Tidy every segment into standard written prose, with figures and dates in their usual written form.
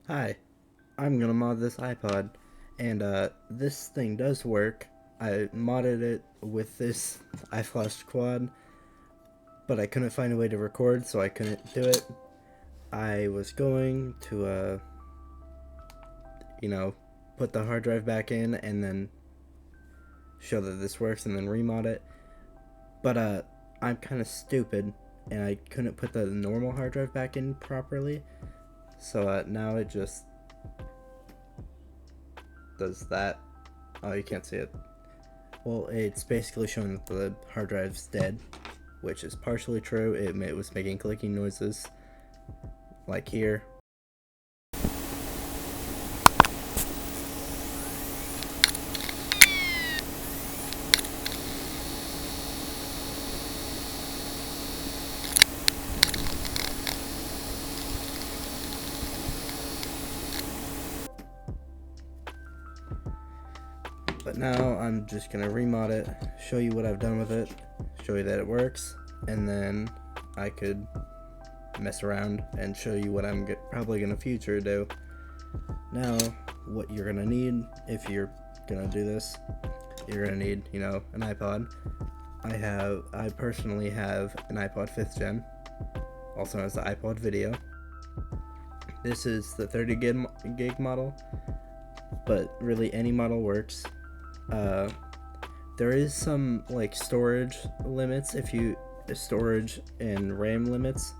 Hi, I'm gonna mod this iPod, and this thing does work. I modded it with this iFlash quad, but I couldn't find a way to record, so I couldn't do it. I was going to, put the hard drive back in and then show that this works and then remod it. But, I'm kind of stupid, and I couldn't put the normal hard drive back in properly, so, now it just does that. Oh, you can't see it. Well, it's basically showing that the hard drive's dead, which is partially true. It was making clicking noises, like here. But now I'm just gonna remod it, show you what I've done with it, show you that it works, and then I could mess around and show you what I'm probably gonna future do. Now, what you're gonna need if you're gonna do this, you're gonna need, an iPod. I personally have an iPod 5th gen, also known as the iPod Video. This is the 30 gig model, but really any model works. There is some storage limits storage and RAM limits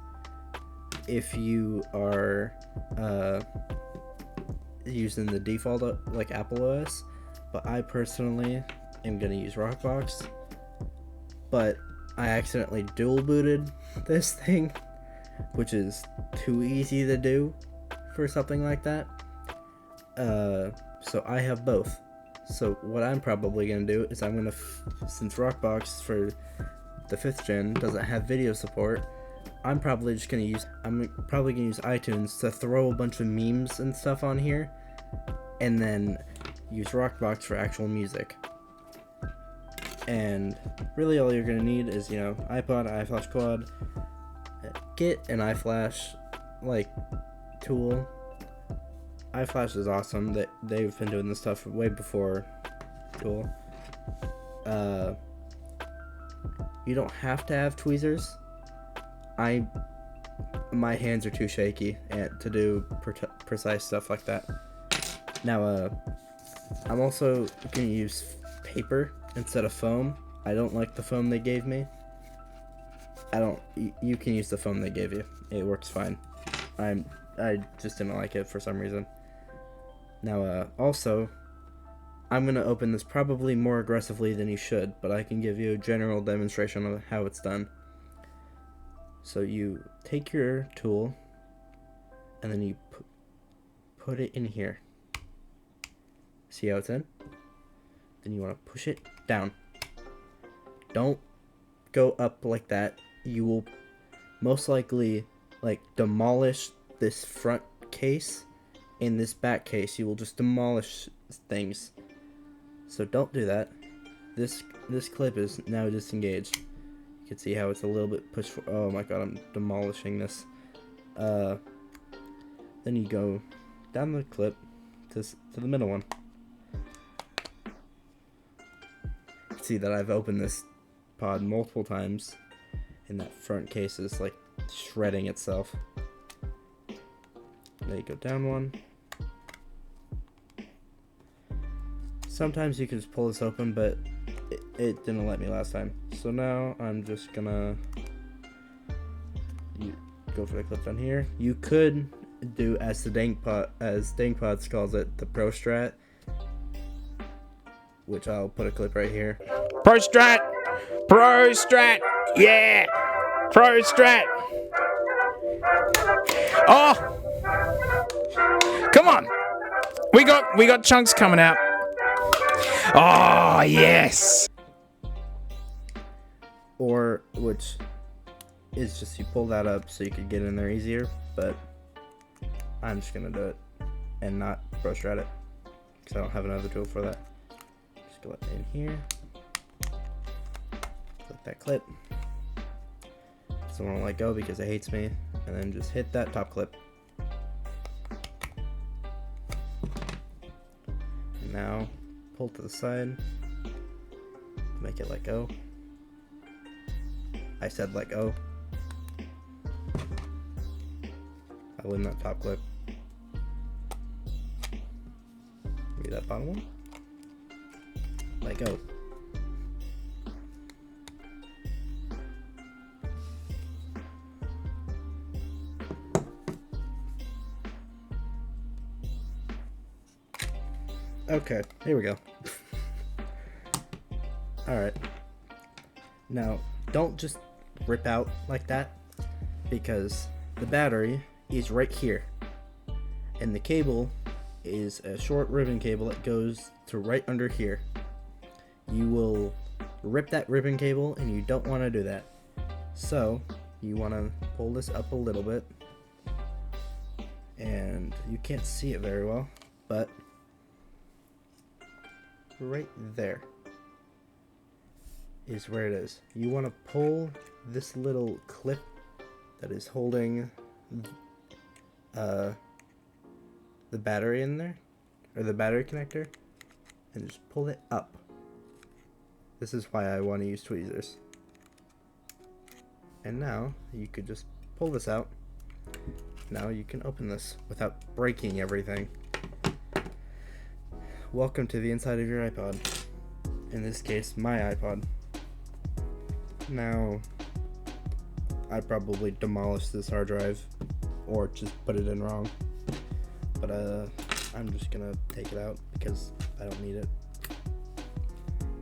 if you are using the default Apple OS, but I personally am gonna use Rockbox. But I accidentally dual booted this thing, which is too easy to do for something like that. So I have both. So what I'm probably gonna do is since Rockbox for the 5th gen doesn't have video support, I'm probably gonna use iTunes to throw a bunch of memes and stuff on here, and then use Rockbox for actual music. And really all you're gonna need is, iPod, iFlash quad, get an iFlash tool. iFlash is awesome. They've been doing this stuff way before Tool. You don't have to have tweezers. My hands are too shaky to do precise stuff like that. Now, I'm also gonna use paper instead of foam. I don't like the foam they gave me. You can use the foam they gave you. It works fine. I just didn't like it for some reason. Now, also, I'm going to open this probably more aggressively than you should, but I can give you a general demonstration of how it's done. So you take your tool, and then you put it in here. See how it's in? Then you want to push it down. Don't go up like that. You will most likely demolish this front case. In this back case, you will just demolish things. So don't do that. This clip is now disengaged. You can see how it's a little bit pushed for. Oh my god, I'm demolishing this. Then you go down the clip to the middle one. See that I've opened this pod multiple times, and that front case is shredding itself. There you go, down one. Sometimes you can just pull this open, but it didn't let me last time. So now I'm just gonna go for the clip down here. You could do as Dankpods calls it, the Pro Strat, which I'll put a clip right here. Pro Strat! Pro Strat! Yeah! Pro Strat! Oh! Come on! We got chunks coming out. Oh, yes! Or, which is just you pull that up so you could get in there easier, but I'm just gonna do it and not Pro Strat it, because I don't have another tool for that. Just go in here, click that clip. So I won't let go because it hates me, and then just hit that top clip. Now pull to the side. Make it let go. I said let go. I win that top clip. Maybe that bottom one. Let go. Okay, here we go. Alright. Now, don't just rip out like that, because the battery is right here. And the cable is a short ribbon cable that goes to right under here. You will rip that ribbon cable, and you don't want to do that. So, you want to pull this up a little bit. And you can't see it very well, but right there is where it is. You want to pull this little clip that is holding the battery in there, or the battery connector, and just pull it up. This is why I want to use tweezers. And now you could just pull this out. Now you can open this without breaking everything. Welcome to the inside of your iPod. In this case, my iPod. Now, I'd probably demolish this hard drive or just put it in wrong. But I'm just gonna take it out because I don't need it.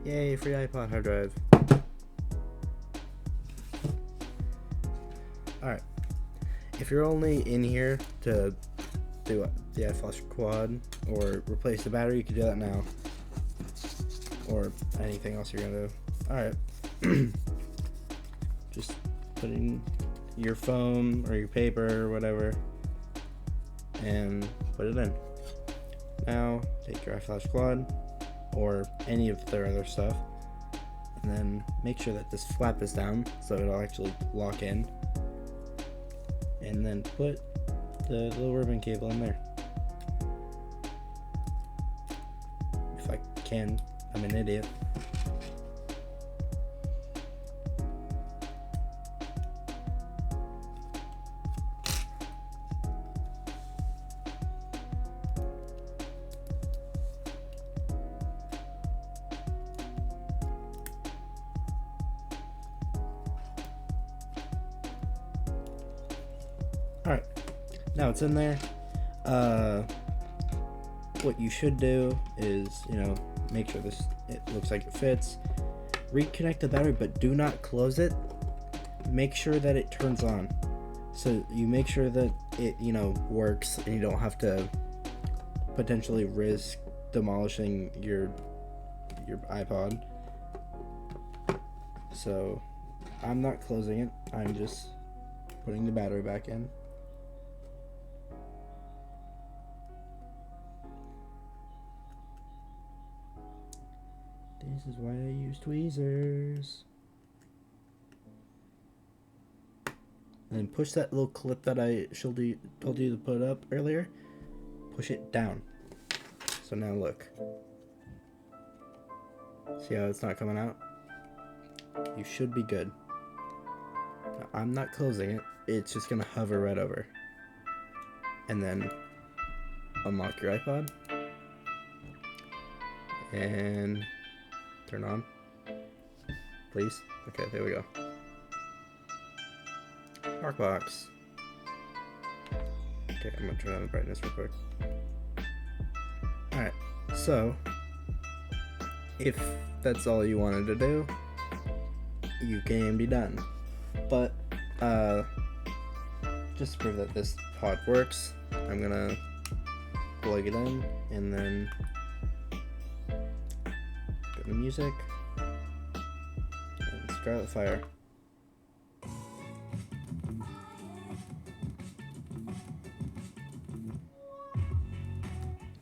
Yay, free iPod hard drive. Alright. If you're only in here to do the iFlash quad or replace the battery, you can do that now. Or anything else you're gonna do. Alright. Just put in your phone or your paper or whatever and put it in. Now take your iFlash quad or any of their other stuff, and then make sure that this flap is down so it'll actually lock in, and then put the little ribbon cable in there. If I can, I'm an idiot. Alright, now it's in there. What you should do is, make sure it looks like it fits. Reconnect the battery, but do not close it. Make sure that it turns on. So you make sure that it, works, and you don't have to potentially risk demolishing your iPod. So I'm not closing it. I'm just putting the battery back in. This is why I use tweezers. And then push that little clip that I told you to put up earlier. Push it down. So now look. See how it's not coming out? You should be good. Now, I'm not closing it. It's just gonna hover right over. And then unlock your iPod. And turn on. Please. Okay, there we go. Markbox. Okay, I'm gonna turn on the brightness real quick. Alright, so if that's all you wanted to do, you can be done. But just to prove that this pod works, I'm gonna plug it in and then go to music and Scarlet Fire.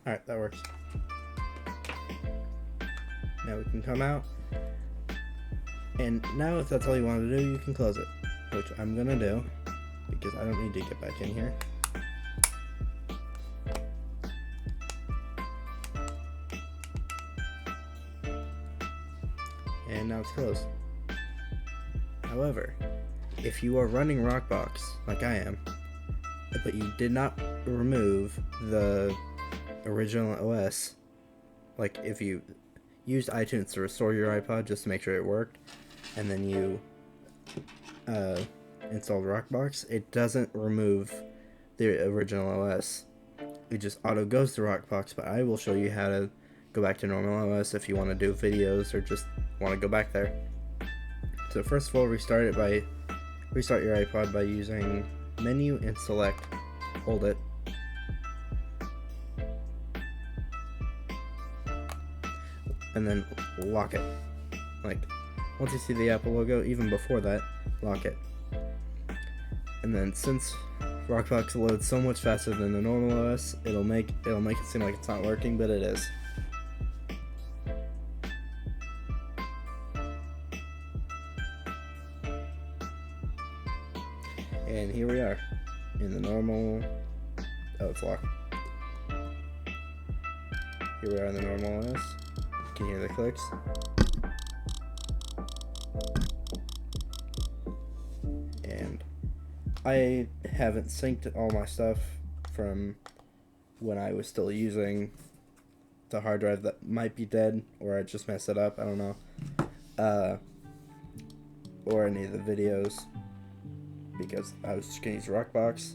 Alright, that works. Now we can come out. And now if that's all you wanted to do, you can close it. Which I'm gonna do, because I don't need to get back in here. and now it's closed. However, if you are running Rockbox, like I am, but you did not remove the original OS, like if you used iTunes to restore your iPod just to make sure it worked, and then you installed Rockbox, it doesn't remove the original OS. It just auto goes to Rockbox, but I will show you how to go back to normal OS if you want to do videos or just want to go back there. So first of all, restart your iPod by using menu and select, hold it, and then lock it. Like, once you see the Apple logo, even before that, lock it. And then since Rockbox loads so much faster than the normal OS, it'll make it seem like it's not working, but it is. And here we are in the normal. Oh, it's locked. Here we are in the normal OS. You can hear the clicks. And I haven't synced all my stuff from when I was still using the hard drive that might be dead, or I just messed it up, I don't know. Or any of the videos, because I was just gonna use Rockbox.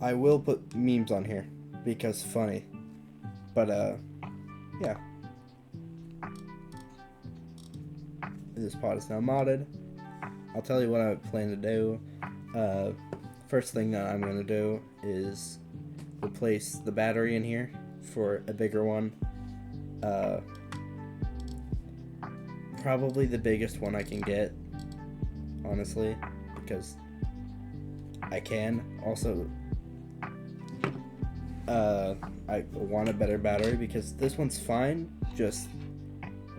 I will put memes on here because funny, but yeah. This pod is now modded. I'll tell you what I plan to do. First thing that I'm gonna do is replace the battery in here for a bigger one. Probably the biggest one I can get, honestly, because I can. Also, I want a better battery because this one's fine. Just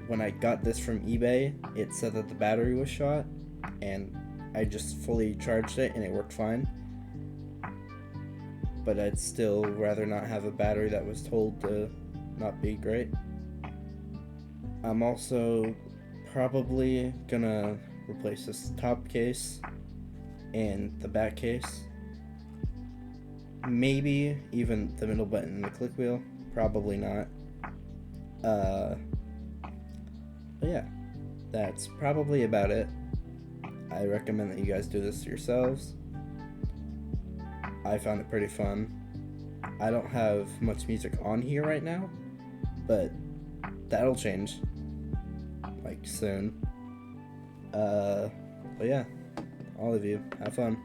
when I got this from eBay, it said that the battery was shot, and I just fully charged it and it worked fine. But I'd still rather not have a battery that was told to not be great. I'm also probably gonna replace this top case and the back case. Maybe even the middle button and the click wheel. Probably not. But yeah, that's probably about it. I recommend that you guys do this yourselves. I found it pretty fun. I don't have much music on here right now, but that'll change, like, soon. But yeah, all of you, have fun.